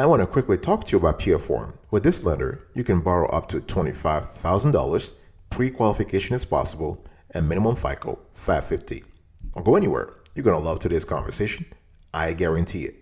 I want to quickly talk to you about PEERFORM. With this lender, you can borrow up to $25,000, pre-qualification is possible, and minimum FICO 550. Don't go anywhere. You're going to love today's conversation. I guarantee it.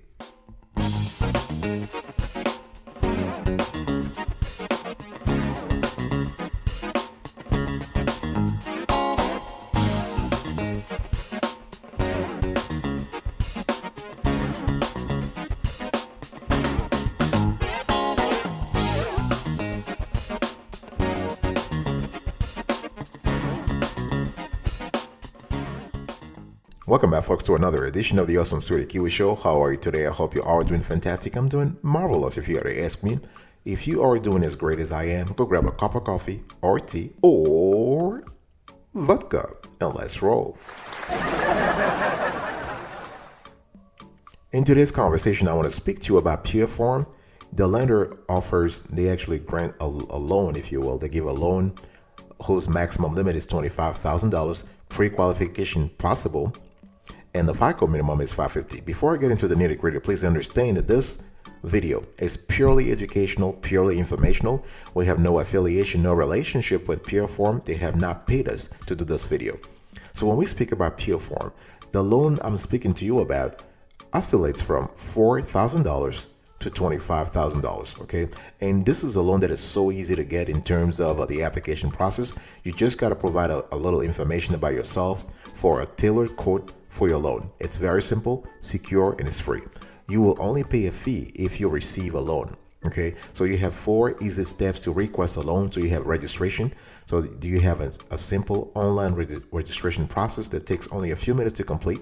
Welcome back, folks, to another edition of the Awesome Sweetie Kiwi Show. How are you today? I hope you are doing fantastic. I'm doing marvelous, if you had to ask me. If you are doing as great as I am, go grab a cup of coffee or tea or vodka and let's roll. In today's conversation, I want to speak to you about PEERFORM. The lender offers, they actually grant a loan, if you will. They give a loan whose maximum limit is $25,000, pre-qualification possible, and the FICO minimum is 550. Before I get into the nitty-gritty, please understand that this video is purely educational, purely informational. We have no affiliation, no relationship with PEERFORM. They have not paid us to do this video. So when we speak about PEERFORM, the loan I'm speaking to you about oscillates from $4,000 to $25,000, okay? And this is a loan that is so easy to get in terms of the application process. You just got to provide a little information about yourself for a tailored quote for your loan. It's very simple, secure, and it's free. You will only pay a fee if you receive a loan, okay? So you have 4 easy steps to request a loan. So you have registration. So do you have a simple online registration process that takes only a few minutes to complete?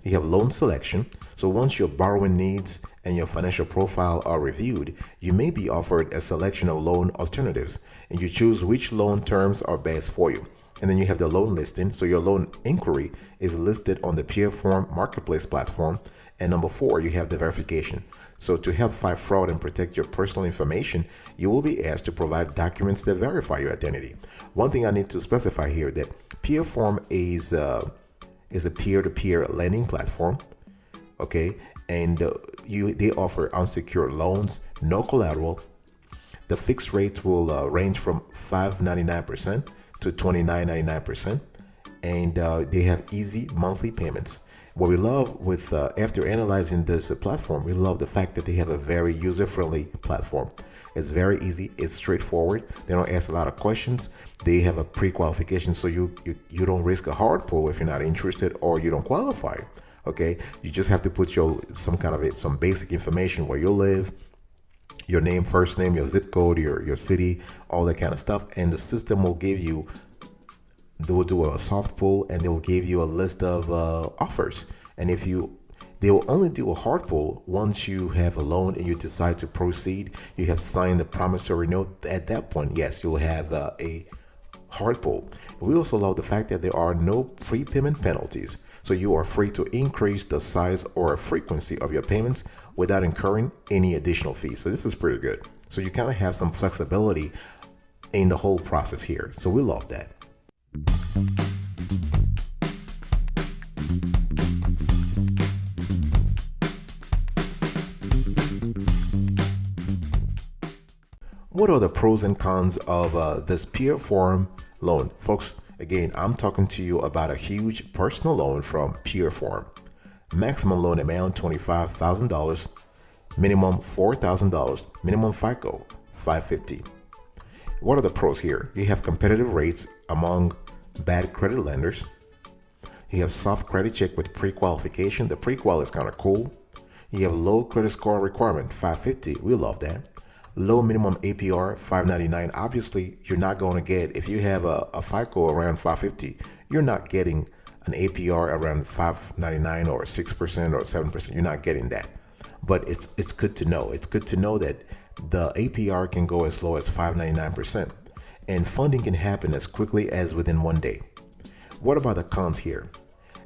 You have loan selection. So once your borrowing needs and your financial profile are reviewed, you may be offered a selection of loan alternatives, and you choose which loan terms are best for you. And then you have the loan listing. So your loan inquiry is listed on the PEERFORM marketplace platform. And number 4, you have the verification. So to help fight fraud and protect your personal information, you will be asked to provide documents that verify your identity. One thing I need to specify here that PEERFORM is a peer-to-peer lending platform, okay? And they offer unsecured loans, no collateral. The fixed rates will range from 5.99% to 29.99%, and they have easy monthly payments. What we love with after analyzing this platform, we love the fact that they have a very user-friendly platform. It's very easy, it's straightforward. They don't ask a lot of questions. They have a pre-qualification, so you don't risk a hard pull if you're not interested or you don't qualify. Okay, you just have to put some basic information, where you live, your name, first name, your zip code, your city, all that kind of stuff, and the system will give you. They will do a soft pull and they will give you a list of offers. And they will only do a hard pull once you have a loan and you decide to proceed. You have signed the promissory note. At that point, yes, you'll have a hard pull. We also love the fact that there are no prepayment penalties. So you are free to increase the size or frequency of your payments without incurring any additional fees. So this is pretty good. So you kind of have some flexibility in the whole process here. So we love that. What are the pros and cons of this PEERFORM loan? Folks, again, I'm talking to you about a huge personal loan from PEERFORM. Maximum loan amount $25,000, minimum $4,000, minimum FICO 550. What are the pros here? You have competitive rates among bad credit lenders. You have soft credit check with pre-qualification. The Prequal is kind of cool. You have low credit score requirement 550. We love that. Low minimum APR 599. Obviously, you're not going to get, if you have a FICO around 550, you're not getting an APR around 599 or 6% or 7%. You're not getting that. But it's good to know. It's good to know that the APR can go as low as 5.99%, and funding can happen as quickly as within 1 day. What about the cons here?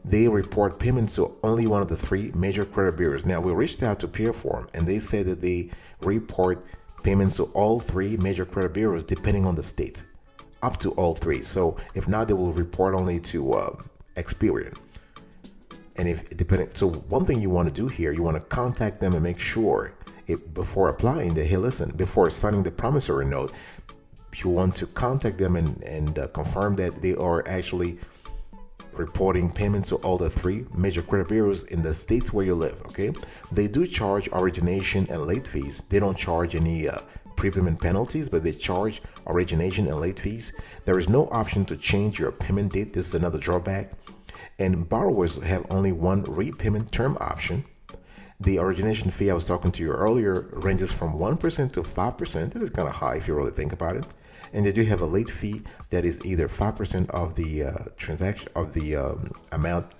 They report payments to only one of the 3 major credit bureaus. Now, we reached out to PEERFORM, and they said that they report payments to all 3 major credit bureaus depending on the state, up to all 3. So if not, they will report only to Experian. And so one thing you want to do here, you want to contact them and make sure before applying that, hey, listen, before signing the promissory note, you want to contact them and confirm that they are actually reporting payments to all the 3 major credit bureaus in the states where you live. Okay, they do charge origination and late fees. They don't charge any prepayment penalties, but they charge origination and late fees. There is no option to change your payment date. This is another drawback. And borrowers have only one repayment term option. The origination fee I was talking to you earlier ranges from 1% to 5%. This is kind of high if you really think about it. And they do have a late fee that is either 5% of the transaction of the amount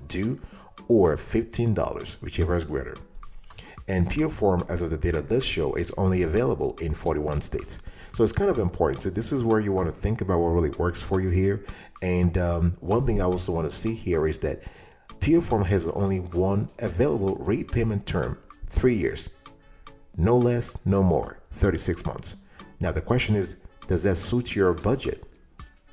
due, or $15, whichever is greater. And PEERFORM, as of the date of this show, is only available in 41 states. So it's kind of important. So this is where you want to think about what really works for you here. And one thing I also want to see here is that PEERFORM has only one available repayment term, 3 years. No less, no more, 36 months. Now the question is, does that suit your budget?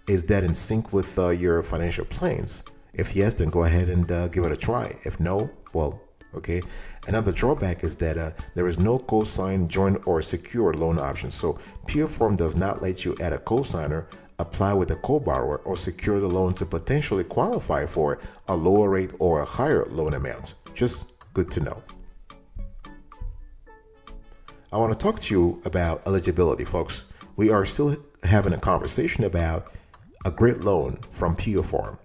Is that in sync with your financial plans? If yes, then go ahead and give it a try. If no, well, okay. Another drawback is that there is no co-sign, joint, or secure loan option. So PEERFORM does not let you add a co-signer, apply with a co-borrower, or secure the loan to potentially qualify for a lower rate or a higher loan amount. Just good to know. I want to talk to you about eligibility, folks. We are still having a conversation about a great loan from PEERFORM.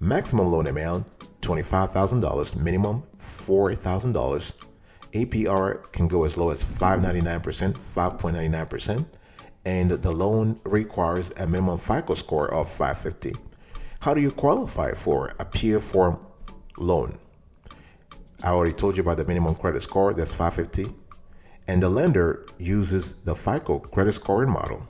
Maximum loan amount, $25,000, minimum $4,000. APR can go as low as 5.99%, 5.99%, and the loan requires a minimum FICO score of 550. How do you qualify for a PEERFORM loan? I already told you about the minimum credit score, that's 550. And the lender uses the FICO credit scoring model.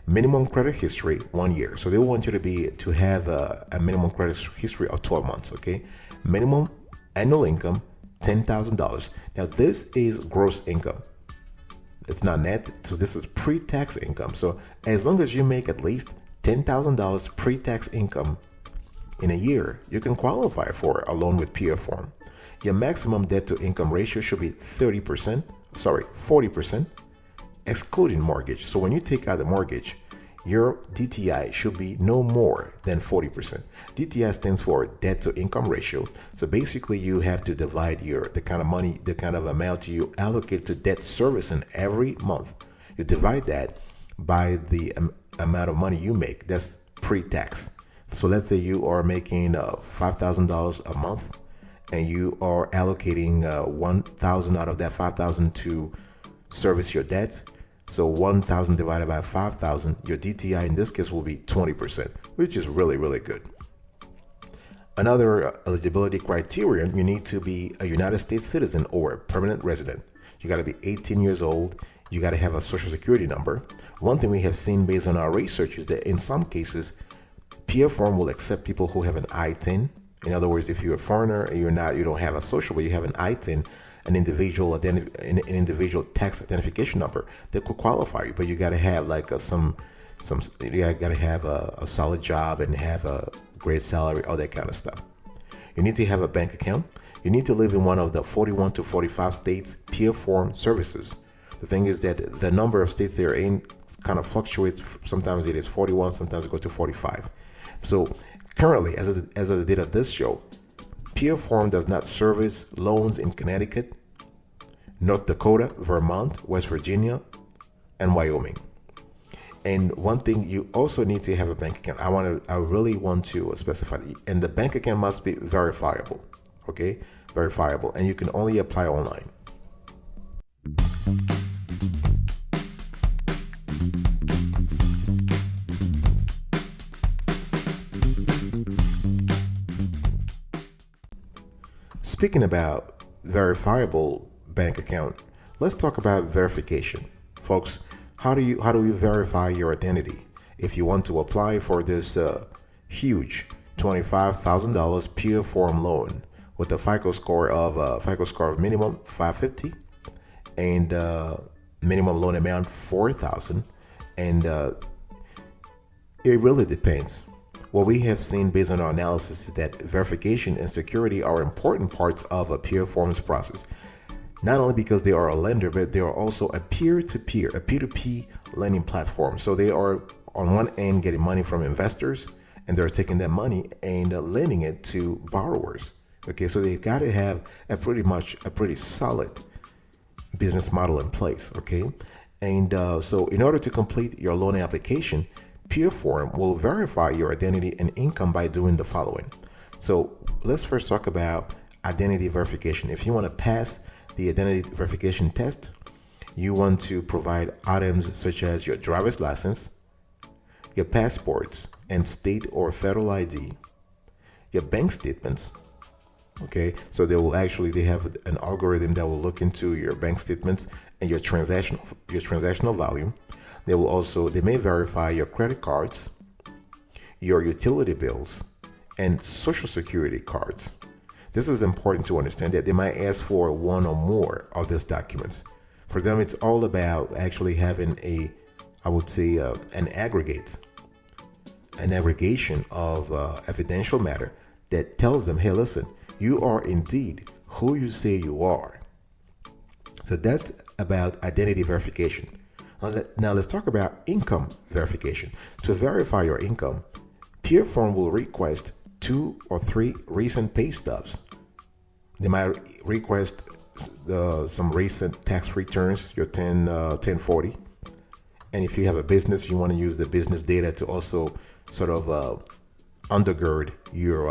Minimum credit history, 1 year. So they want you to have a minimum credit history of 12 months, okay? Minimum annual income, $10,000. Now this is gross income. It's not net, so this is pre-tax income. So as long as you make at least $10,000 pre-tax income in a year, you can qualify for a loan with PEERFORM. Your maximum debt to income ratio should be 40%, excluding mortgage. So when you take out the mortgage, your DTI should be no more than 40%. DTI stands for debt to income ratio. So basically you have to divide the kind of amount you allocate to debt servicing every month. You divide that by the amount of money you make. That's pre-tax. So let's say you are making $5,000 a month, and you are allocating $1,000 out of that $5,000 to service your debt. So $1,000 divided by $5,000, your DTI in this case will be 20%, which is really, really good. Another eligibility criterion, you need to be a United States citizen or a permanent resident. You got to be 18 years old. You got to have a social security number. One thing we have seen based on our research is that in some cases, PEERFORM will accept people who have an I-10. In other words, if you're a foreigner and you don't have a social, but you have an I-10, an individual tax identification number, that could qualify you. But you got to have like you got to have a solid job and have a great salary, all that kind of stuff. You need to have a bank account. You need to live in one of the 41 to 45 states PEERFORM services. The thing is that the number of states they're in kind of fluctuates. Sometimes it is 41, sometimes it goes to 45. So currently, as of the date of this show, PEERFORM does not service loans in Connecticut, North Dakota, Vermont, West Virginia, and Wyoming. And one thing, you also need to have a bank account. I really want to specify, and the bank account must be verifiable, okay? Verifiable, and you can only apply online. Speaking about verifiable bank account, let's talk about verification. Folks, how do we verify your identity? If you want to apply for this huge $25,000 PEERFORM loan with a FICO score of minimum 550 and minimum loan amount 4,000, and it really depends. What we have seen based on our analysis is that verification and security are important parts of a PEERFORM's process. not only because they are a lender, but they are also a peer-to-peer, a P2P lending platform. So they are on one end getting money from investors, and they're taking that money and lending it to borrowers. Okay, so they've got to have a pretty solid business model in place. Okay, and so in order to complete your loan application, PEERFORM will verify your identity and income by doing the following. So let's first talk about identity verification. If you want to pass the identity verification test, you want to provide items such as your driver's license, your passports and state or federal ID, your bank statements. Okay, so they have an algorithm that will look into your bank statements and your transactional volume. They may verify your credit cards, your utility bills, and social security cards. This is important to understand that they might ask for one or more of these documents. For them, it's all about actually having an aggregation of evidential matter that tells them, hey, listen, you are indeed who you say you are. So that's about identity verification. Now let's talk about income verification. To verify your income, PEERFORM will request 2 or 3 recent pay stubs. They might request some recent tax returns, your 1040. And if you have a business, you want to use the business data to also sort of undergird your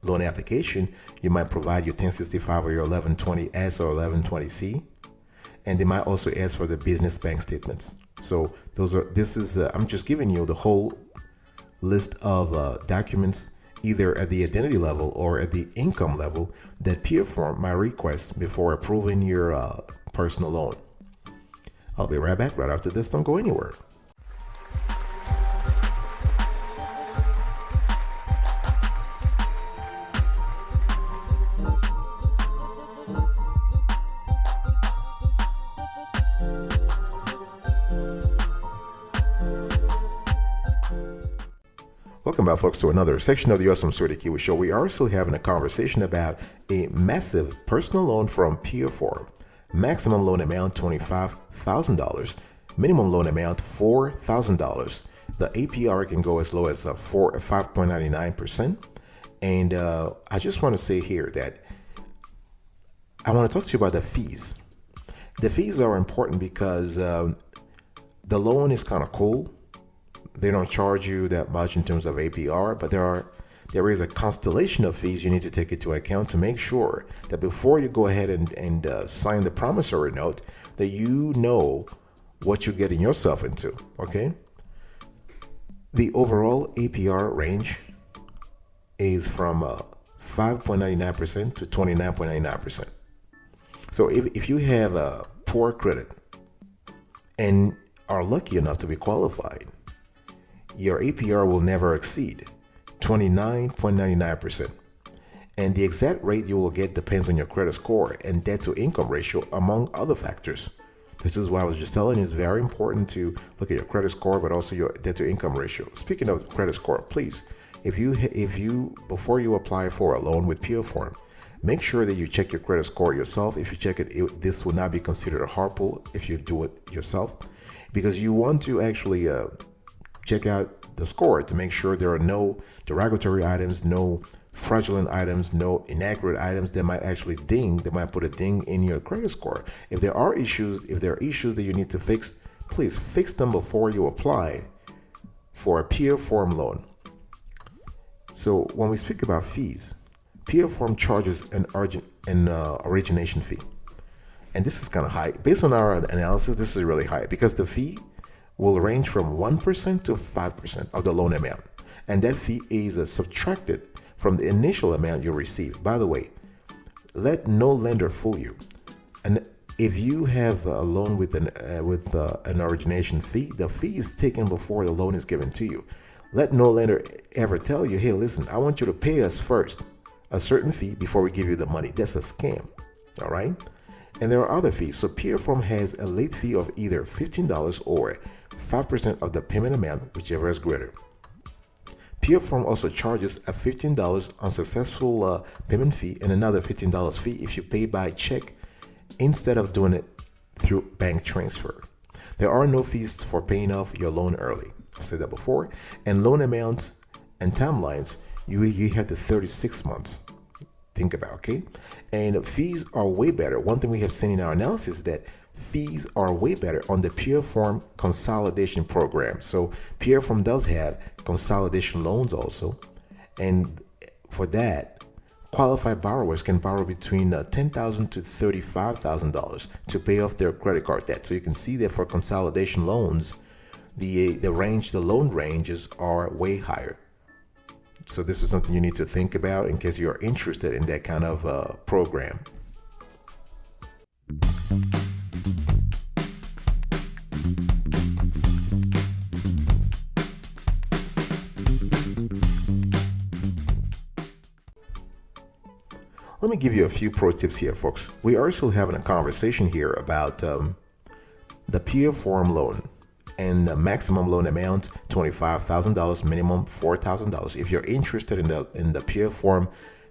loan application. You might provide your 1065 or your 1120S or 1120C. And they might also ask for the business bank statements. So I'm just giving you the whole list of documents, either at the identity level or at the income level, that PEERFORM might request before approving your personal loan. I'll be right back right after this. Don't go anywhere. Welcome back, folks, to another section of the Awesome Story Kiwi Show. We are still having a conversation about a massive personal loan from PEERFORM. Maximum loan amount $25,000. Minimum loan amount $4,000. The APR can go as low as 5.99%. And I just want to say here that I want to talk to you about the fees. The fees are important because the loan is kind of cool. They don't charge you that much in terms of APR, but there is a constellation of fees you need to take into account to make sure that before you go ahead and sign the promissory note, that you know what you're getting yourself into. Okay. The overall APR range is from 5.99% to 29.99%. So if you have a poor credit and are lucky enough to be qualified, your APR will never exceed 29.99%. And the exact rate you will get depends on your credit score and debt to income ratio, among other factors. This is why I was just telling you, it's very important to look at your credit score, but also your debt to income ratio. Speaking of credit score, please, if you before you apply for a loan with PEERFORM, make sure that you check your credit score yourself. If you check it, this will not be considered a hard pull if you do it yourself, because you want to actually check out the score to make sure there are no derogatory items, no fraudulent items, no inaccurate items that might put a ding in your credit score. If there are issues that you need to fix, please fix them before you apply for a PEERFORM loan. So when we speak about fees, PEERFORM charges an origination fee. And this is kind of high. Based on our analysis, this is really high because the fee will range from 1% to 5% of the loan amount. And that fee is subtracted from the initial amount you receive. By the way, let no lender fool you. And if you have a loan with an origination fee, the fee is taken before the loan is given to you. Let no lender ever tell you, hey, listen, I want you to pay us first a certain fee before we give you the money. That's a scam. All right. And there are other fees. So PEERFORM has a late fee of either $15 or 5% of the payment amount, whichever is greater. PEERFORM also charges a $15 unsuccessful payment fee and another $15 fee if you pay by check instead of doing it through bank transfer. There are no fees for paying off your loan early. I said that before. And loan amounts and timelines, you have the 36 months. Think about, okay? And fees are way better. One thing we have seen in our analysis is that fees are way better on the PEERFORM consolidation program. So PEERFORM does have consolidation loans also. And for that, qualified borrowers can borrow between $10,000 to $35,000 to pay off their credit card debt. So you can see that for consolidation loans, the loan ranges are way higher. So this is something you need to think about in case you're interested in that kind of program. Let me give you a few pro tips here, folks. We are still having a conversation here about the PEERFORM loan. And the maximum loan amount, $25,000, minimum $4,000. If you're interested in the PEERFORM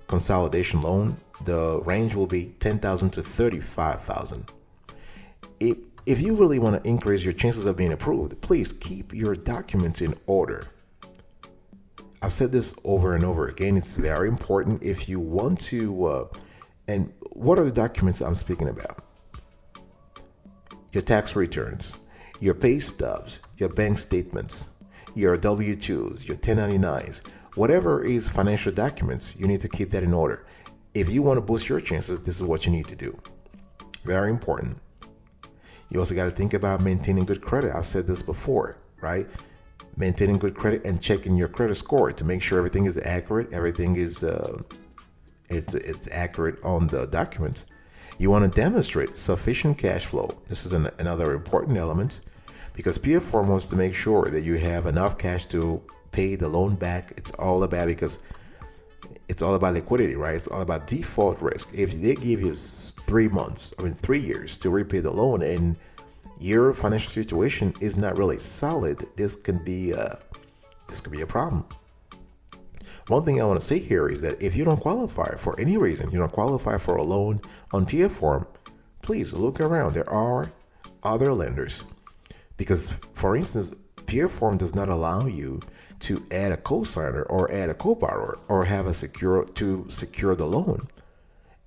consolidation loan, the range will be $10,000 to $35,000. If you really want to increase your chances of being approved, please keep your documents in order. I've said this over and over again. It's very important if you want to. And what are the documents I'm speaking about? Your tax returns, your pay stubs, your bank statements, your W-2s, your 1099s, whatever is financial documents, you need to keep that in order. If you want to boost your chances, this is what you need to do. Very important. You also got to think about maintaining good credit. I've said this before, right? Maintaining good credit and checking your credit score to make sure everything is accurate. Everything is it's accurate on the documents. You want to demonstrate sufficient cash flow. This is another important element because PEERFORM wants to make sure that you have enough cash to pay the loan back. It's all about liquidity, right? It's all about default risk. If they give you 3 years to repay the loan and your financial situation is not really solid, this can be a problem. One thing I want to say here is that if you don't qualify for any reason, you don't qualify for a loan on PEERFORM, please look around. There are other lenders because, for instance, PEERFORM does not allow you to add a co-signer or add a co-borrower or have secure the loan.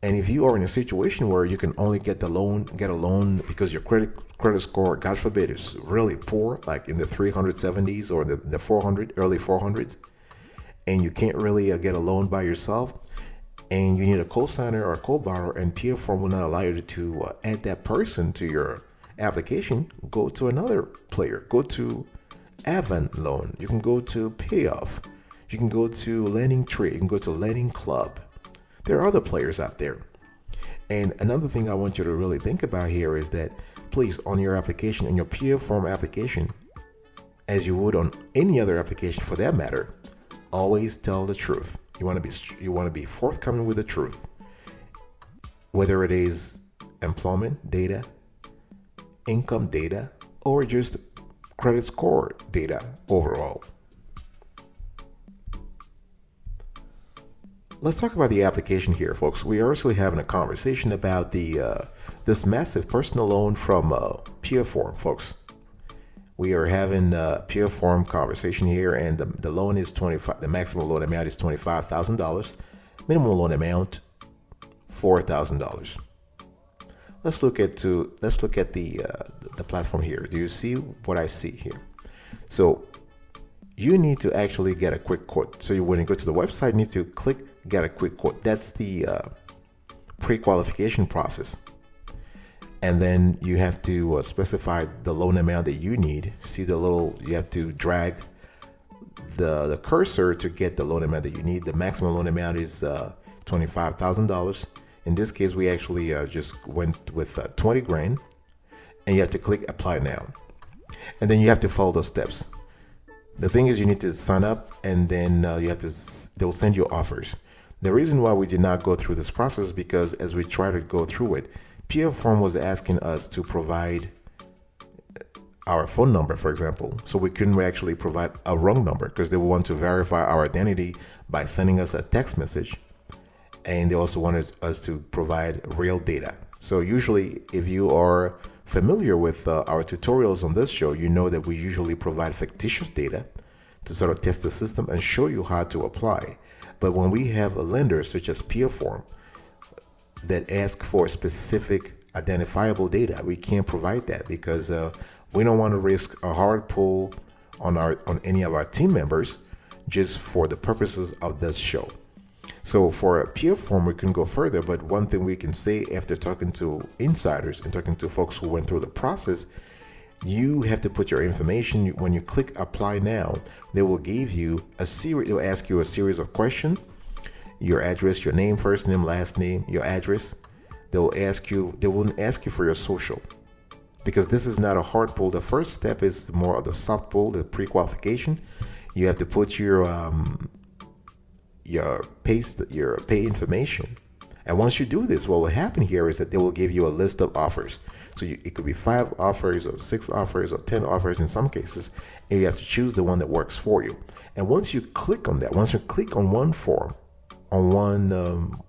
And if you are in a situation where you can only get a loan because your credit score, God forbid, is really poor, like in the 370s or the 400, early 400s, and you can't really get a loan by yourself, and you need a co-signer or a co-borrower, and PEERFORM will not allow you to add that person to your application, go to another player. Go to Avant Loan. You can go to Payoff. You can go to Lending Tree. You can go to Lending Club. There are other players out there. And another thing I want you to really think about here is that, please, on your application, in your PEERFORM application, as you would on any other application for that matter, always tell the truth. You want to be forthcoming with the truth, whether it is employment data, income data, or just credit score data overall. Let's talk about the application here, folks. We are actually having a conversation about this massive personal loan from PEERFORM, folks. We are having a PEERFORM conversation here, and the loan is the maximum loan amount is $25,000. Minimum loan amount $4,000. Let's look at the platform here. Do you see what I see here? So you need to actually get a quick quote. So when you go to the website, you need to click get a quick quote. That's the pre-qualification process. And then you have to specify the loan amount that you need. See you have to drag the cursor to get the loan amount that you need. The maximum loan amount is $25,000. In this case, we actually just went with 20 grand, and you have to click apply now. And then you have to follow those steps. The thing is, you need to sign up, and then they'll send you offers. The reason why we did not go through this process is because as we try to go through it, PEERFORM was asking us to provide our phone number, for example. So we couldn't actually provide a wrong number because they want to verify our identity by sending us a text message. And they also wanted us to provide real data. So usually, if you are familiar with our tutorials on this show, you know that we usually provide fictitious data to sort of test the system and show you how to apply. But when we have a lender such as PEERFORM that ask for specific identifiable data, we can't provide that because we don't want to risk a hard pull on any of our team members just for the purposes of this show. So for PEERFORM, we can go further, but one thing we can say after talking to insiders and talking to folks who went through the process, you have to put your information. When you click apply now, they will give you a series, they'll ask you a series of questions, your address, your name, first name, last name, your address. They won't ask you for your social, because this is not a hard pull. The first step is more of the soft pull, the pre-qualification. You have to put your pay information. And once you do this, what will happen here is that they will give you a list of offers. So it could be 5 offers or 6 offers or 10 offers in some cases, and you have to choose the one that works for you. And once you click on that, once you click on one form, on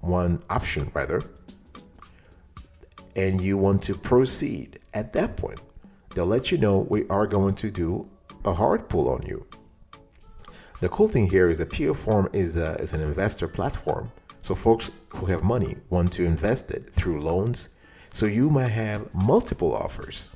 one option rather, and you want to proceed, at that point, they'll let you know we are going to do a hard pull on you. The cool thing here is that PEERFORM is an investor platform. So folks who have money want to invest it through loans. So you might have multiple offers.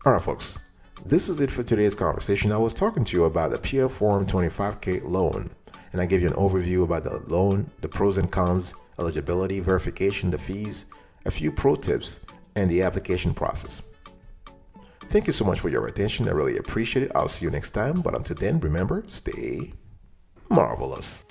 All right, folks. This is it for today's conversation. I was talking to you about the PEERFORM 25K loan, and I gave you an overview about the loan, the pros and cons, eligibility, verification, the fees, a few pro tips, and the application process. Thank you so much for your attention. I really appreciate it. I'll see you next time. But until then, remember, stay marvelous.